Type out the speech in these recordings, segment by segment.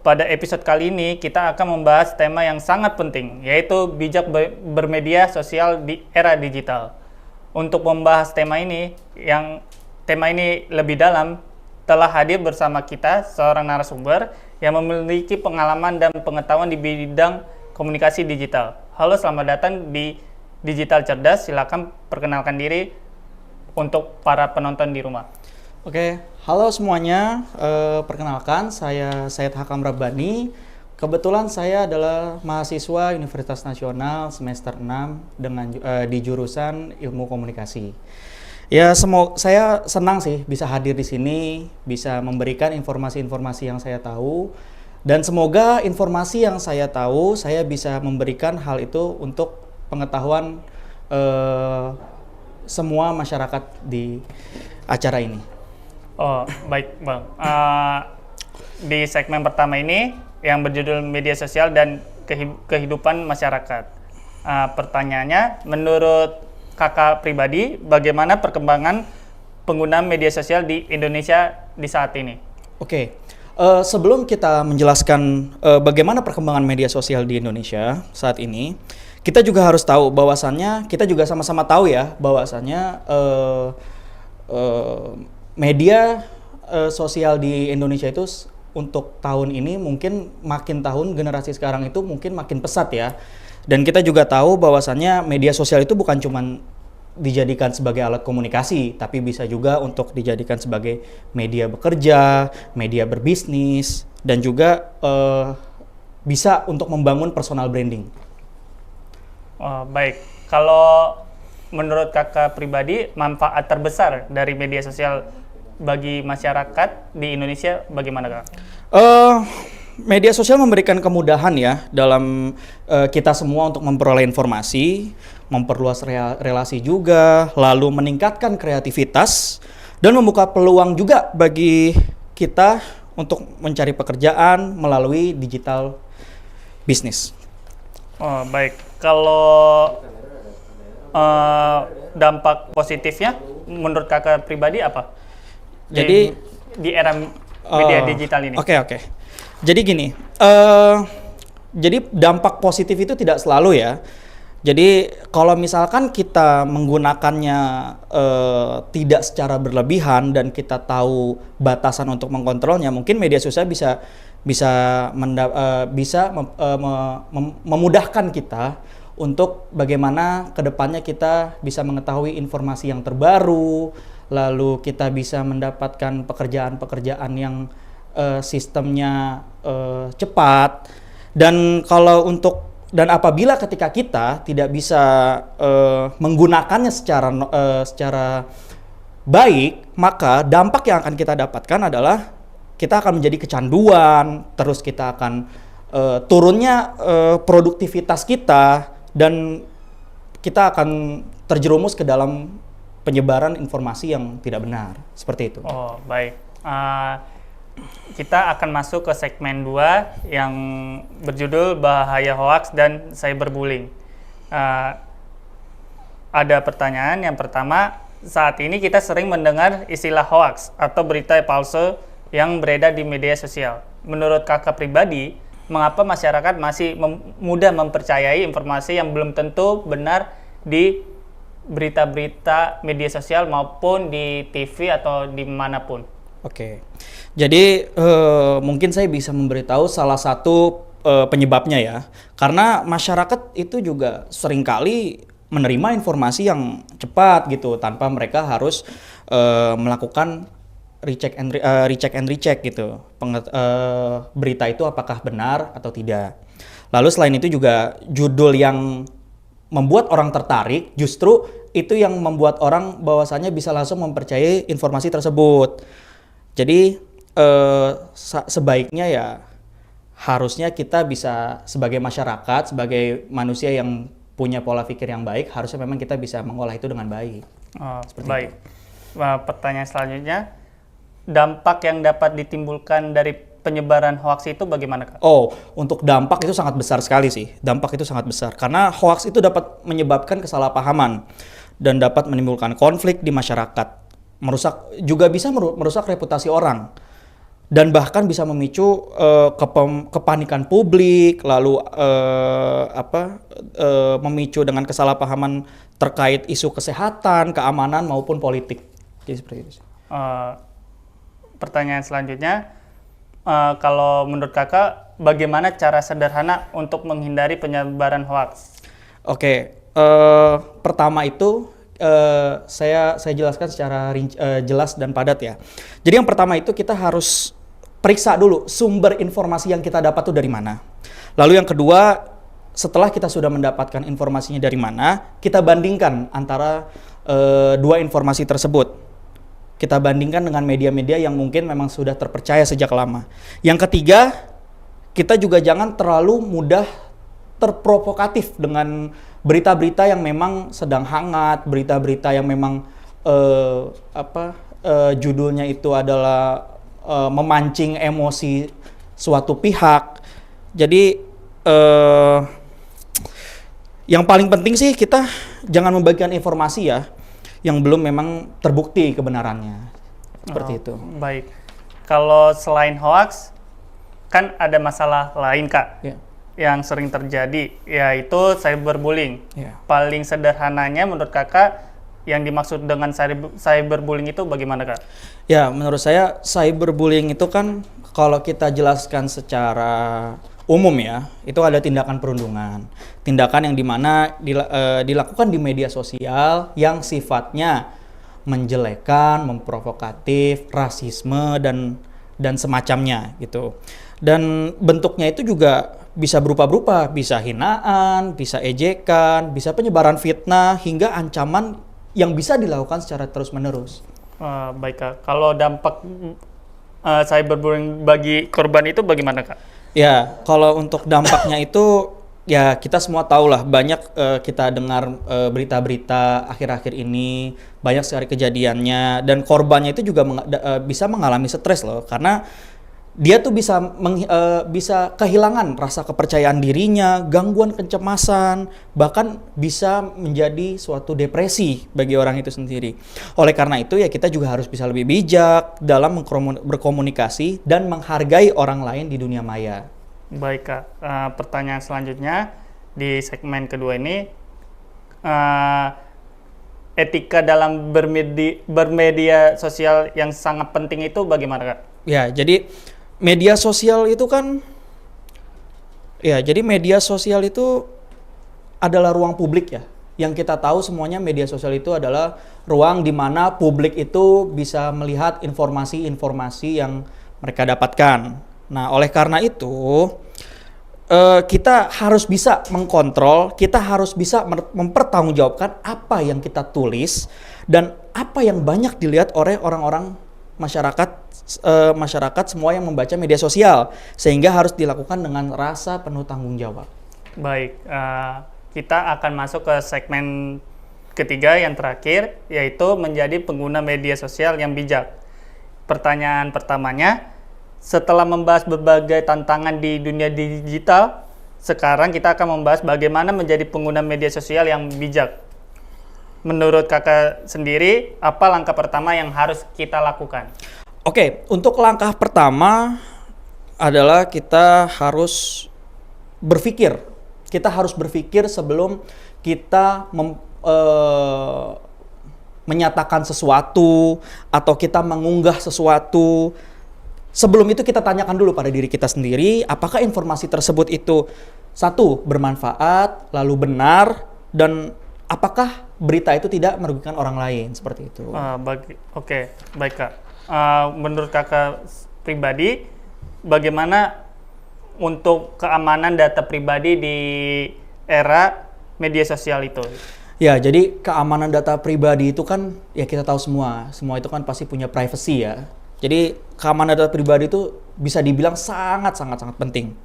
pada episode kali ini kita akan membahas tema yang sangat penting, yaitu bijak bermedia sosial di era digital. Untuk membahas tema ini lebih dalam, telah hadir bersama kita seorang narasumber yang memiliki pengalaman dan pengetahuan di bidang komunikasi digital. Halo, selamat datang di Digital Cerdas. Silakan perkenalkan diri untuk para penonton di rumah. Oke, halo semuanya. Perkenalkan, saya Said Hakam Rabbani. Kebetulan saya adalah mahasiswa Universitas Nasional semester 6 di jurusan Ilmu Komunikasi. Ya, saya senang sih bisa hadir di sini, bisa memberikan informasi-informasi yang saya tahu, dan semoga informasi yang saya tahu saya bisa memberikan hal itu untuk pengetahuan semua masyarakat di acara ini. Oh, baik Bang. Di segmen pertama ini yang berjudul media sosial dan kehidupan masyarakat. Pertanyaannya, menurut kakak pribadi, bagaimana perkembangan penggunaan media sosial di Indonesia di saat ini? Oke, sebelum kita menjelaskan bagaimana perkembangan media sosial di Indonesia saat ini, kita juga harus tahu bahwasannya, kita juga sama-sama tahu ya, bahwasannya media sosial di Indonesia itu untuk tahun ini mungkin makin tahun generasi sekarang itu mungkin makin pesat ya. Dan kita juga tahu bahwasannya media sosial itu bukan cuma dijadikan sebagai alat komunikasi, tapi bisa juga untuk dijadikan sebagai media bekerja, media berbisnis, dan juga bisa untuk membangun personal branding. Oh, baik. Kalau menurut kakak pribadi, manfaat terbesar dari media sosial bagi masyarakat di Indonesia bagaimana, Kak? Media sosial memberikan kemudahan ya dalam kita semua untuk memperoleh informasi, memperluas relasi juga, lalu meningkatkan kreativitas dan membuka peluang juga bagi kita untuk mencari pekerjaan melalui digital bisnis. Oh, baik. Kalau dampak positifnya menurut kakak pribadi apa? Jadi di era media digital ini. Oke. Jadi gini, jadi dampak positif itu tidak selalu ya. Jadi kalau misalkan kita menggunakannya tidak secara berlebihan dan kita tahu batasan untuk mengkontrolnya, mungkin media sosial bisa memudahkan kita untuk bagaimana kedepannya kita bisa mengetahui informasi yang terbaru, lalu kita bisa mendapatkan pekerjaan-pekerjaan yang sistemnya cepat, dan apabila ketika kita tidak bisa menggunakannya secara baik, maka dampak yang akan kita dapatkan adalah kita akan menjadi kecanduan, terus kita akan turunnya produktivitas kita, dan kita akan terjerumus ke dalam penyebaran informasi yang tidak benar, seperti itu. Oh, baik. Kita akan masuk ke segmen 2 yang berjudul Bahaya Hoaks dan Cyberbullying. Ada pertanyaan yang pertama, saat ini kita sering mendengar istilah hoaks atau berita palsu yang beredar di media sosial. Menurut kakak pribadi, mengapa masyarakat masih mudah mempercayai informasi yang belum tentu benar di berita-berita media sosial maupun di TV atau dimanapun? Oke, jadi mungkin saya bisa memberitahu salah satu penyebabnya ya, karena masyarakat itu juga seringkali menerima informasi yang cepat gitu tanpa mereka harus melakukan recheck and recheck gitu, berita itu apakah benar atau tidak. Lalu selain itu juga judul yang membuat orang tertarik, justru itu yang membuat orang bahwasannya bisa langsung mempercayai informasi tersebut. Jadi sebaiknya ya harusnya kita bisa sebagai masyarakat, sebagai manusia yang punya pola pikir yang baik, harusnya memang kita bisa mengolah itu dengan baik. Oh, baik. Pertanyaan selanjutnya, dampak yang dapat ditimbulkan dari penyebaran hoaks itu bagaimana, Kak? Oh, untuk dampak itu sangat besar sekali sih. Dampak itu sangat besar karena hoaks itu dapat menyebabkan kesalahpahaman dan dapat menimbulkan konflik di masyarakat. Bisa merusak reputasi orang. dan bahkan bisa memicu kepanikan publik, lalu memicu dengan kesalahpahaman terkait isu kesehatan, keamanan maupun politik. Jadi seperti itu. Pertanyaan selanjutnya, kalau menurut kakak, bagaimana cara sederhana untuk menghindari penyebaran hoax? Oke, pertama itu saya jelaskan secara jelas dan padat ya. Jadi yang pertama itu kita harus periksa dulu sumber informasi yang kita dapat tuh dari mana. Lalu yang kedua, setelah kita sudah mendapatkan informasinya dari mana, kita bandingkan antara dua informasi tersebut. Kita bandingkan dengan media-media yang mungkin memang sudah terpercaya sejak lama. Yang ketiga, kita juga jangan terlalu mudah terprovokatif dengan berita-berita yang memang sedang hangat, berita-berita yang memang judulnya itu adalah memancing emosi suatu pihak. Jadi yang paling penting sih kita jangan membagikan informasi ya yang belum memang terbukti kebenarannya. Seperti itu. Baik. Kalau selain hoax, kan ada masalah lain, Kak. Yeah. Yang sering terjadi, yaitu cyberbullying. Yeah. Paling sederhananya menurut kakak, yang dimaksud dengan cyberbullying itu bagaimana, Kak? Ya, menurut saya cyberbullying itu kan kalau kita jelaskan secara umum ya, itu ada tindakan perundungan. Tindakan yang dimana dilakukan di media sosial yang sifatnya menjelekan, memprovokatif, rasisme dan semacamnya gitu. Dan bentuknya itu juga bisa berupa-berupa, bisa hinaan, bisa ejekan, bisa penyebaran fitnah hingga ancaman yang bisa dilakukan secara terus-menerus. Baik, Kak. Kalau dampak cyberbullying bagi korban itu bagaimana, Kak? Ya, kalau untuk dampaknya itu ya kita semua tahu lah, banyak kita dengar berita-berita akhir-akhir ini, banyak sekali kejadiannya, dan korbannya itu juga bisa mengalami stres loh, karena dia tuh bisa kehilangan rasa kepercayaan dirinya, gangguan kecemasan, bahkan bisa menjadi suatu depresi bagi orang itu sendiri. Oleh karena itu ya kita juga harus bisa lebih bijak dalam berkomunikasi dan menghargai orang lain di dunia maya. Baik, Kak. Pertanyaan selanjutnya di segmen kedua ini, etika dalam bermedia sosial yang sangat penting itu bagaimana, Kak? Ya, jadi media sosial itu kan, jadi media sosial itu adalah ruang publik ya. Yang kita tahu semuanya media sosial itu adalah ruang di mana publik itu bisa melihat informasi-informasi yang mereka dapatkan. Nah, oleh karena itu, kita harus bisa mengkontrol, kita harus bisa mempertanggungjawabkan apa yang kita tulis dan apa yang banyak dilihat oleh orang-orang masyarakat semua yang membaca media sosial, sehingga harus dilakukan dengan rasa penuh tanggung jawab. Baik, kita akan masuk ke segmen ketiga yang terakhir, yaitu menjadi pengguna media sosial yang bijak. Pertanyaan pertamanya, setelah membahas berbagai tantangan di dunia digital, sekarang kita akan membahas bagaimana menjadi pengguna media sosial yang bijak. Menurut kakak sendiri, apa langkah pertama yang harus kita lakukan? Oke, untuk langkah pertama adalah kita harus berpikir. Kita harus berpikir sebelum kita menyatakan sesuatu atau kita mengunggah sesuatu. Sebelum itu kita tanyakan dulu pada diri kita sendiri, apakah informasi tersebut itu satu, bermanfaat, lalu benar, dan apakah berita itu tidak merugikan orang lain, seperti itu. Oke, baik, Kak. Menurut kakak pribadi, bagaimana untuk keamanan data pribadi di era media sosial itu? Ya, jadi keamanan data pribadi itu kan ya kita tahu semua itu kan pasti punya privacy ya. Jadi keamanan data pribadi itu bisa dibilang sangat penting.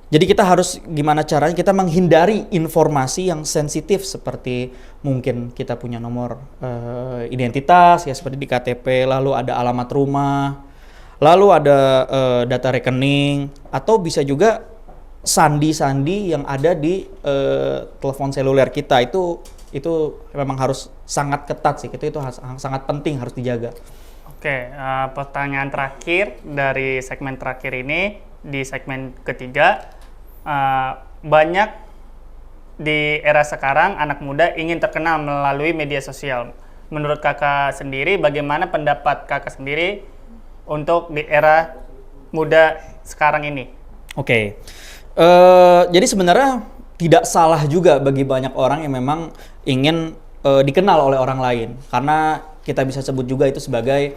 Jadi kita harus gimana caranya kita menghindari informasi yang sensitif seperti mungkin kita punya nomor identitas ya seperti di KTP, lalu ada alamat rumah, lalu ada data rekening, atau bisa juga sandi-sandi yang ada di telepon seluler kita. Itu memang harus sangat ketat sih, itu sangat penting, harus dijaga. Oke, pertanyaan terakhir dari segmen terakhir ini, di segmen ketiga, banyak di era sekarang anak muda ingin terkenal melalui media sosial. Menurut kakak sendiri, bagaimana pendapat kakak sendiri untuk di era muda sekarang ini? Oke. Jadi sebenarnya tidak salah juga bagi banyak orang yang memang ingin dikenal oleh orang lain, karena kita bisa sebut juga itu sebagai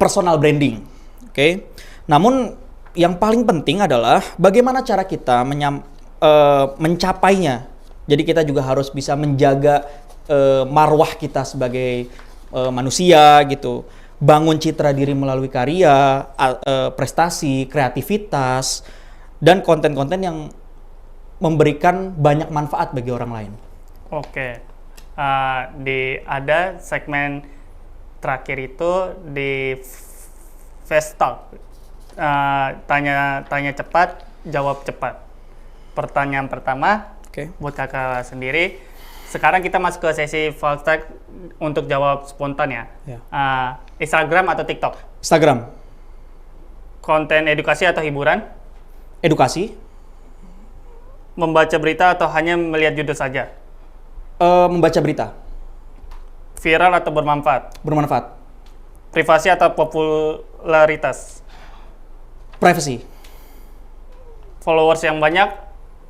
personal branding. Oke. Namun yang paling penting adalah bagaimana cara kita mencapainya. Jadi kita juga harus bisa menjaga marwah kita sebagai manusia gitu. Bangun citra diri melalui karya, prestasi, kreativitas, dan konten-konten yang memberikan banyak manfaat bagi orang lain. Oke, ada segmen terakhir itu di Fast Talk, tanya cepat, jawab cepat. Pertanyaan pertama, buat kakak sendiri. Sekarang kita masuk ke sesi Fast Talk untuk jawab spontan ya. Instagram atau TikTok? Instagram. Konten edukasi atau hiburan? Edukasi. Membaca berita atau hanya melihat judul saja? Membaca berita. Viral atau bermanfaat? Bermanfaat. Privasi atau popularitas? Privacy. Followers yang banyak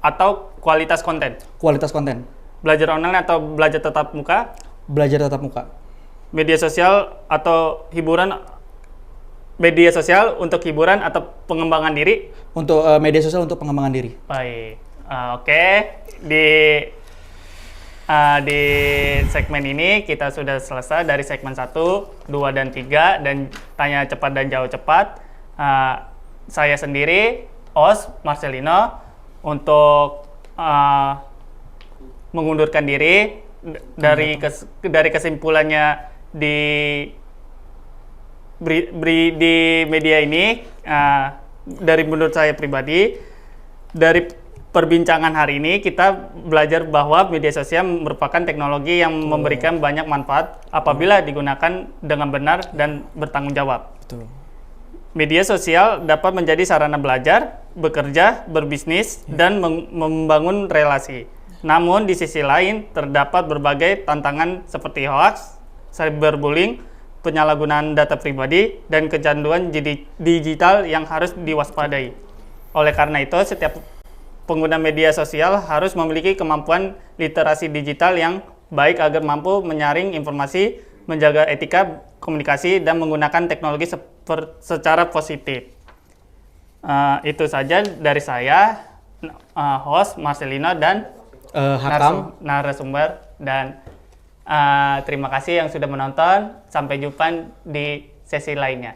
atau kualitas konten? Kualitas konten. Belajar online atau belajar tatap muka? Belajar tatap muka. Media sosial atau hiburan? Media sosial untuk hiburan atau pengembangan diri? Untuk media sosial untuk pengembangan diri. Baik, oke. Di segmen ini kita sudah selesai dari segmen 1, 2, dan 3, dan tanya cepat dan jawab cepat. Saya sendiri, Os Marcelino, untuk mengundurkan diri dari kesimpulannya di media ini. Dari menurut saya pribadi, dari perbincangan hari ini kita belajar bahwa media sosial merupakan teknologi yang memberikan banyak manfaat apabila digunakan dengan benar dan bertanggung jawab. Betul. Media sosial dapat menjadi sarana belajar, bekerja, berbisnis, dan membangun relasi. Namun di sisi lain terdapat berbagai tantangan seperti hoax, cyberbullying, penyalahgunaan data pribadi, dan kecanduan digital yang harus diwaspadai. Oleh karena itu, setiap pengguna media sosial harus memiliki kemampuan literasi digital yang baik agar mampu menyaring informasi, menjaga etika komunikasi, dan menggunakan teknologi secara positif. Itu saja dari saya, host Marcelino, dan Hakam. narasumber, dan terima kasih yang sudah menonton. Sampai jumpa di sesi lainnya.